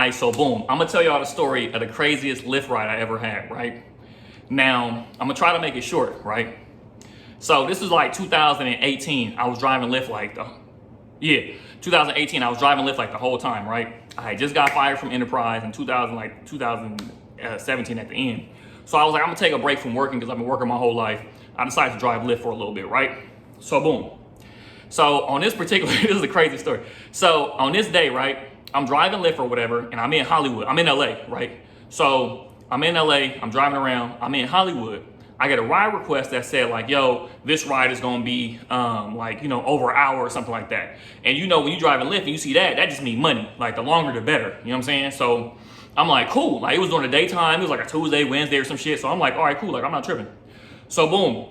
All right, so boom, I'm gonna tell y'all the story of the craziest Lyft ride I ever had, right? Now, I'm gonna try to make it short, right? So this is like 2018. I was driving Lyft like 2018. I was driving Lyft like the whole time, right? I had just got fired from Enterprise in 2017 at the end. So I was like, I'm gonna take a break from working because I've been working my whole life. I decided to drive Lyft for a little bit, right? So boom. So on this particular, this is a crazy story. So on this day, right, I'm driving Lyft or whatever, and I'm in Hollywood. I'm in LA, right? So I'm in LA, I'm driving around, I'm in Hollywood. I get a ride request that said like, yo, this ride is gonna be over an hour or something like that. And you know, when you drive in Lyft and you see that just means money. Like the longer the better, you know what I'm saying? So I'm like, cool. Like it was during the daytime, it was like a Tuesday, Wednesday or some shit. So I'm like, all right, cool, like I'm not tripping. So boom,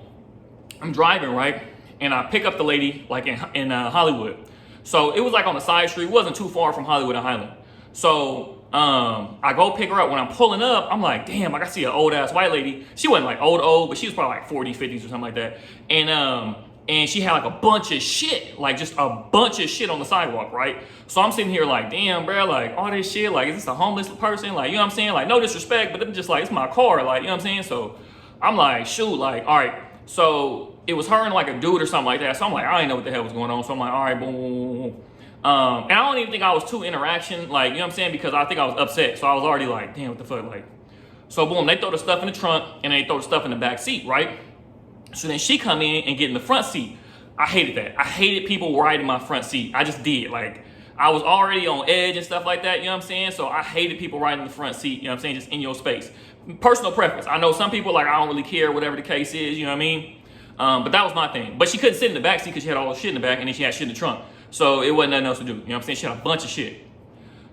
I'm driving, right? And I pick up the lady like in Hollywood. So it was like on the side street. It wasn't too far from Hollywood and Highland. So I go pick her up. When I'm pulling up, I'm like, damn, like I see an old ass white lady. She wasn't like old, but she was probably like 40s, 50s or something like that. And she had like a bunch of shit, like just a bunch of shit on the sidewalk, right? So I'm sitting here like, damn, bro, like all this shit, like is this a homeless person? Like, you know what I'm saying? Like no disrespect, but I'm just like, it's my car, like, you know what I'm saying? So I'm like, shoot, like, all right. So it was her and like a dude or something like that. So I'm like, I didn't know what the hell was going on. So I'm like, all right, boom, boom, boom, boom. And I don't even think I was too interaction, like, you know what I'm saying? Because I think I was upset. So I was already like, damn, what the fuck? Like, so boom, they throw the stuff in the trunk and they throw the stuff in the back seat, right? So then she come in and get in the front seat. I hated that. I hated people riding my front seat. I just did. Like, I was already on edge and stuff like that, you know what I'm saying? So I hated people riding the front seat, you know what I'm saying? Just in your space. Personal preference. I know some people like, I don't really care, whatever the case is, you know what I mean? But that was my thing. But she couldn't sit in the back seat because she had all the shit in the back and then she had shit in the trunk. So it wasn't nothing else to do. You know what I'm saying? She had a bunch of shit.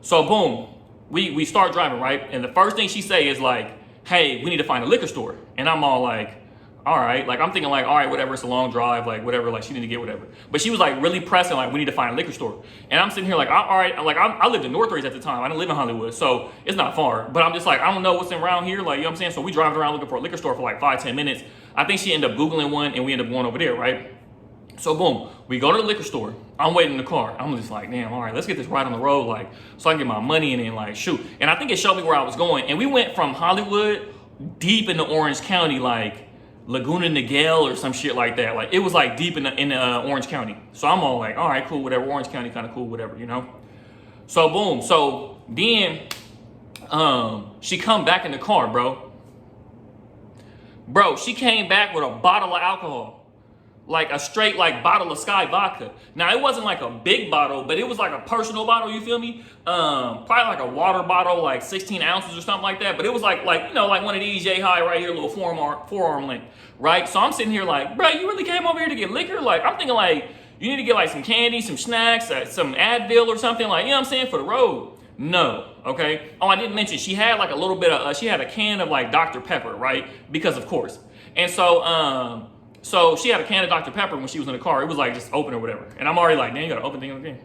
So boom, we start driving, right? And the first thing she say is like, hey, we need to find a liquor store. And I'm all like, all right. Like I'm thinking like, all right, whatever, it's a long drive, like whatever, like she need to get whatever. But she was like really pressing, like we need to find a liquor store. And I'm sitting here like, all right, like I lived in Northridge at the time. I didn't live in Hollywood, so it's not far. But I'm just like, I don't know what's around here, like, you know what I'm saying? So we driving around looking for a liquor store for like 5-10 minutes. I think she ended up Googling one and we ended up going over there, right? So boom, we go to the liquor store. I'm waiting in the car. I'm just like, damn, all right, let's get this right on the road, like, so I can get my money and then like, shoot. And I think it showed me where I was going. And we went from Hollywood deep into Orange County, like Laguna Niguel or some shit like that. Like it was like deep in Orange County. So I'm all like, all right, cool, whatever. Orange County kind of cool, whatever, you know? So boom, so then she come back in the car, bro. Bro, she came back with a bottle of alcohol. Like a straight like bottle of Sky vodka. Now it wasn't like a big bottle, but it was like a personal bottle, you feel me? Probably like a water bottle, like 16 ounces or something like that. But it was like you know, like one of these J High right here, little forearm length, right? So I'm sitting here like, bro, you really came over here to get liquor? Like I'm thinking like, you need to get like some candy, some snacks, some Advil or something, like, you know what I'm saying, for the road. No, okay? Oh, I didn't mention, she had like a little bit of, she had a can of like Dr. Pepper, right? Because of course. And so, so she had a can of Dr. Pepper when she was in the car. It was like just open or whatever. And I'm already like, man, you gotta open thing again.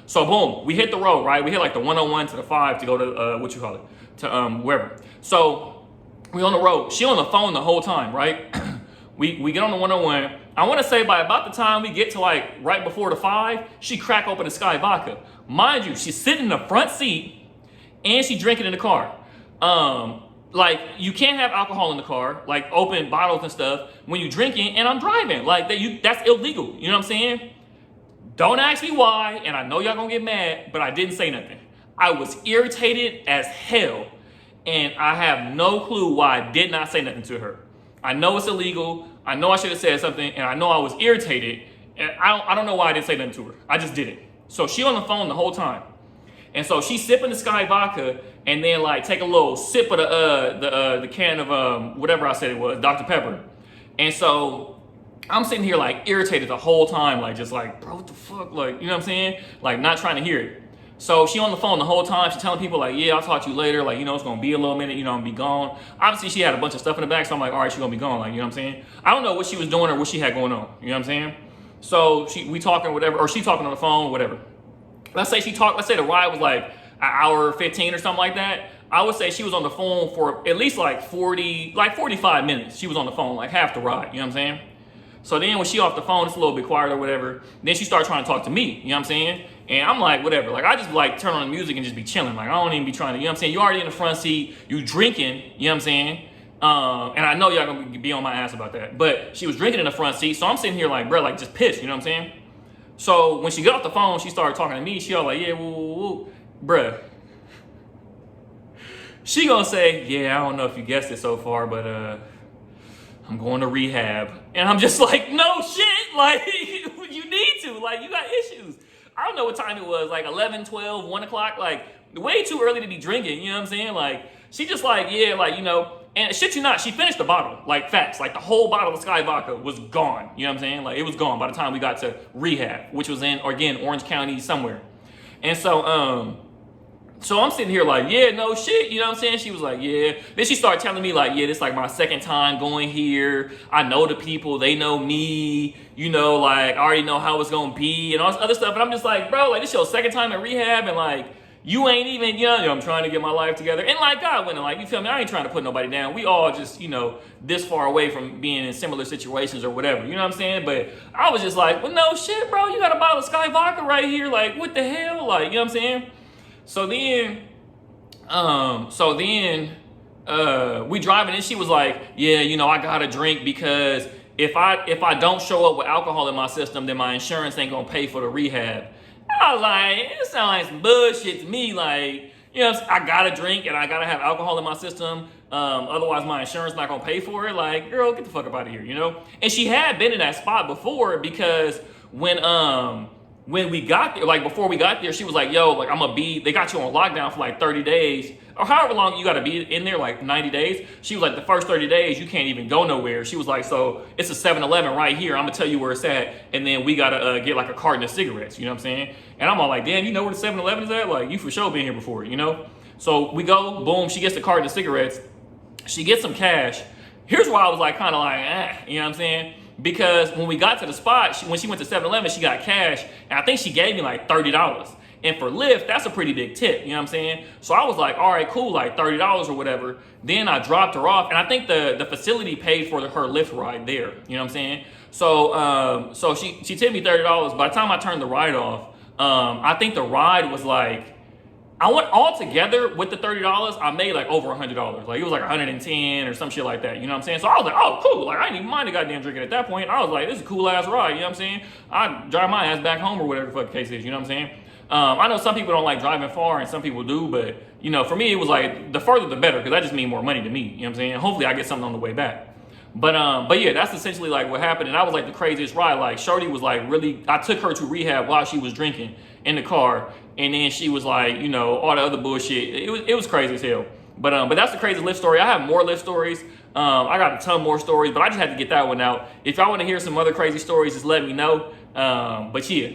So boom, we hit the road, right? We hit like the 101 to the 5 to go to, to wherever. So we on the road. She on the phone the whole time, right? we get on the 101. I wanna say by about the time we get to like right before the 5, she crack open the Sky Vodka. Mind you, she's sitting in the front seat and she drinking in the car. Like, you can't have alcohol in the car, like open bottles and stuff, when you're drinking and I'm driving. Like, that's illegal. You know what I'm saying? Don't ask me why, and I know y'all gonna get mad, but I didn't say nothing. I was irritated as hell, and I have no clue why I did not say nothing to her. I know it's illegal. I know I should have said something, and I know I was irritated, and I don't know why I didn't say nothing to her. I just did it. So she on the phone the whole time. And so she's sipping the Sky Vodka and then like take a little sip of the can of whatever I said it was, Dr. Pepper. And so I'm sitting here like irritated the whole time, like just like, bro, what the fuck? Like, you know what I'm saying? Like not trying to hear it. So she on the phone the whole time. She's telling people like, yeah, I'll talk to you later. Like, you know, it's gonna be a little minute, you know, I'm gonna be gone. Obviously she had a bunch of stuff in the back. So I'm like, all right, she's gonna be gone. Like, you know what I'm saying? I don't know what she was doing or what she had going on. You know what I'm saying? So we talking or whatever, or she talking on the phone, whatever. Let's say the ride was like an hour 15 or something like that. I would say she was on the phone for at least like 45 minutes. She was on the phone, like half the ride, you know what I'm saying? So then when she off the phone, it's a little bit quiet or whatever. Then she started trying to talk to me, you know what I'm saying? And I'm like, whatever. Like, I just like turn on the music and just be chilling. Like, I don't even be trying to, you know what I'm saying? You already in the front seat, you drinking, you know what I'm saying? And I know y'all gonna be on my ass about that. But she was drinking in the front seat, so I'm sitting here like, bro, like just pissed, you know what I'm saying? So when she got off the phone, she started talking to me. She all like, yeah, woo, woo, woo. Bruh. She gonna say, yeah, I don't know if you guessed it so far, but I'm going to rehab. And I'm just like, no shit, like, you need to, like, you got issues. I don't know what time it was, like 11, 12, 1 o'clock, like, way too early to be drinking, you know what I'm saying? Like, she just like, yeah, like, you know, and shit you not, she finished the bottle, like, facts. Like, the whole bottle of Sky Vodka was gone, you know what I'm saying? Like, it was gone by the time we got to rehab, which was in, again, Orange County somewhere. And so I'm sitting here like, yeah, no shit, you know what I'm saying? She was like, yeah. Then she started telling me like, yeah, this is like my second time going here. I know the people, they know me, you know, like I already know how it's gonna be and all this other stuff. And I'm just like, bro, like this your second time at rehab and like, you ain't even, you know, I'm trying to get my life together. And like God went, like, you feel me? I ain't trying to put nobody down. We all just, you know, this far away from being in similar situations or whatever, you know what I'm saying? But I was just like, well, no shit, bro, you got a bottle of Sky Vodka right here. Like, what the hell? Like, you know what I'm saying? So then we driving and she was like, yeah, you know, I gotta drink because if I don't show up with alcohol in my system, then my insurance ain't gonna pay for the rehab. I was like, it sounds like some bullshit to me. Like, you know, I gotta drink and I gotta have alcohol in my system. Otherwise my insurance not gonna pay for it. Like, girl, get the fuck up out of here, you know? And she had been in that spot before because when we got there, like before we got there, she was like, yo, like they got you on lockdown for like 30 days or however long you got to be in there, like 90 days. She was like, the first 30 days, you can't even go nowhere. She was like, so it's a 7-Eleven right here. I'm going to tell you where it's at. And then we got to get like a carton of cigarettes, you know what I'm saying? And I'm all like, damn, you know where the 7-Eleven is at? Like, you for sure been here before, you know? So we go, boom, she gets the carton of cigarettes. She gets some cash. Here's why I was like, kind of like, you know what I'm saying? Because when we got to the spot, when she went to 7-Eleven, she got cash, and I think she gave me like $30. And for Lyft, that's a pretty big tip, you know what I'm saying? So I was like, all right, cool, like $30 or whatever. Then I dropped her off, and I think the facility paid for her Lyft ride there, you know what I'm saying? So she tipped me $30. By the time I turned the ride off, I think the ride was like, I went all together with the $30, I made like over $100. Like it was like 110 or some shit like that. You know what I'm saying? So I was like, oh, cool. Like I didn't even mind the goddamn drinking at that point. I was like, this is a cool ass ride. You know what I'm saying? I drive my ass back home or whatever the fuck the case is. You know what I'm saying? I know some people don't like driving far and some people do, but you know, for me, it was like the further the better because that just means more money to me. You know what I'm saying? Hopefully I get something on the way back. But yeah, that's essentially like what happened. And that was like the craziest ride. Like Shorty was like really, I took her to rehab while she was drinking in the car. And then she was like, you know, all the other bullshit. It was crazy as hell. But that's the crazy Lyft story. I have more Lyft stories. I got a ton more stories, but I just had to get that one out. If y'all want to hear some other crazy stories, just let me know. But yeah.